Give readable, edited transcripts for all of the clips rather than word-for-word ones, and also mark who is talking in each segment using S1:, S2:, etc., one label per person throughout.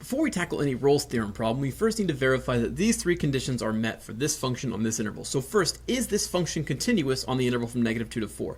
S1: Before we tackle any Rolle's theorem problem, we first need to verify that these three conditions are met for this function on this interval. So first, is this function continuous on the interval from -2 to 4?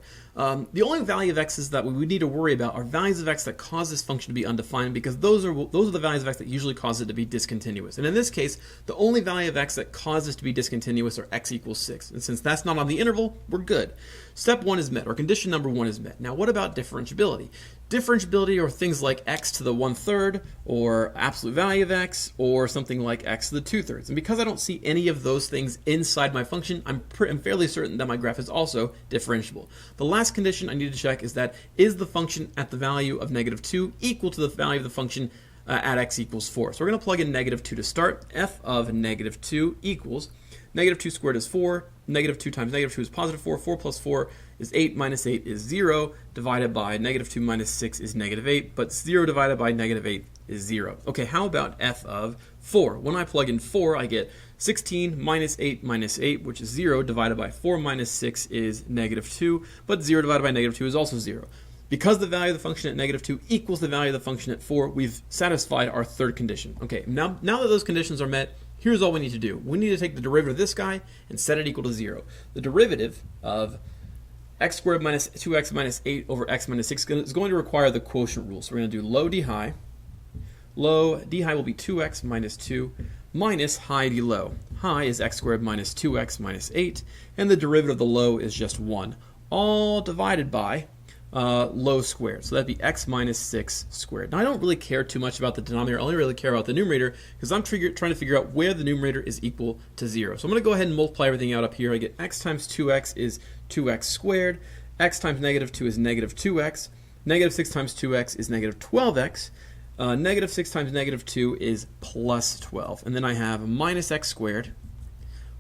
S1: The only value of x's that we would need to worry about are values of x that cause this function to be undefined, because those are the values of x that usually cause it to be discontinuous. And in this case, the only value of x that causes it to be discontinuous are x equals 6. And since that's not on the interval, we're good. Step 1 is met, or condition number 1 is met. Now what about differentiability? Differentiability are things like x to the 1/3, or absolute value of x, or something like x to the 2/3. And because I don't see any of those things inside my function, I'm fairly certain that my graph is also differentiable. The last condition I need to check is the function at the value of -2 equal to the value of the function at x equals 4. So we're going to plug in -2 to start. F of -2 equals -2 squared is 4, -2 times -2 is +4, 4 plus 4 is 8, minus 8 is 0, divided by -2 minus 6 is -8, but 0 divided by -8 is 0. Okay, how about f of 4? When I plug in 4, I get 16 minus 8, which is 0, divided by 4 minus 6 is -2, but 0 divided by -2 is also 0. Because the value of the function at -2 equals the value of the function at 4, we've satisfied our third condition. Okay, now that those conditions are met, here's all we need to do. We need to take the derivative of this guy and set it equal to 0. The derivative of x squared minus 2x minus 8 over x minus 6 is going to require the quotient rule. So we're going to do low d high. Low d high will be 2x minus 2 minus high d low. High is x squared minus 2x minus 8, and the derivative of the low is just 1, all divided by low squared. So that'd be x minus 6 squared. Now I don't really care too much about the denominator. I only really care about the numerator because I'm trying to figure out where the numerator is equal to 0. So I'm going to go ahead and multiply everything out up here. I get x times 2x is 2x squared. X times -2 is -2x. -6 times 2x is -12x. -6 times -2 is plus 12. And then I have minus x squared.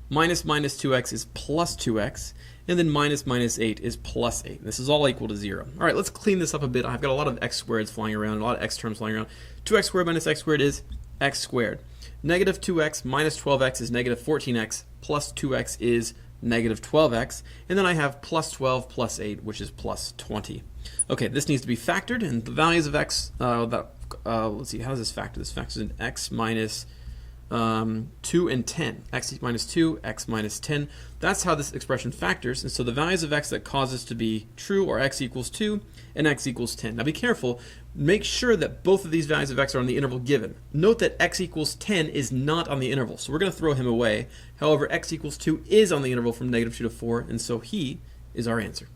S1: Minus 2x is plus 2x. And then minus 8 is plus 8. This is all equal to 0. All right, let's clean this up a bit. I've got a lot of x squareds flying around, a lot of x terms flying around. 2x squared minus x squared is x squared. -2x minus 12x is -14x, plus 2x is -12x. And then I have plus 12 plus 8, which is plus 20. Okay, this needs to be factored, and the values of x, let's see, how does this factor? This factors in x minus 2 and 10. X minus 2, x minus 10. That's how this expression factors. And so the values of x that cause this to be true are x equals 2 and x equals 10. Now be careful. Make sure that both of these values of x are on the interval given. Note that x equals 10 is not on the interval, so we're going to throw him away. However, x equals 2 is on the interval from -2 to 4, and so he is our answer.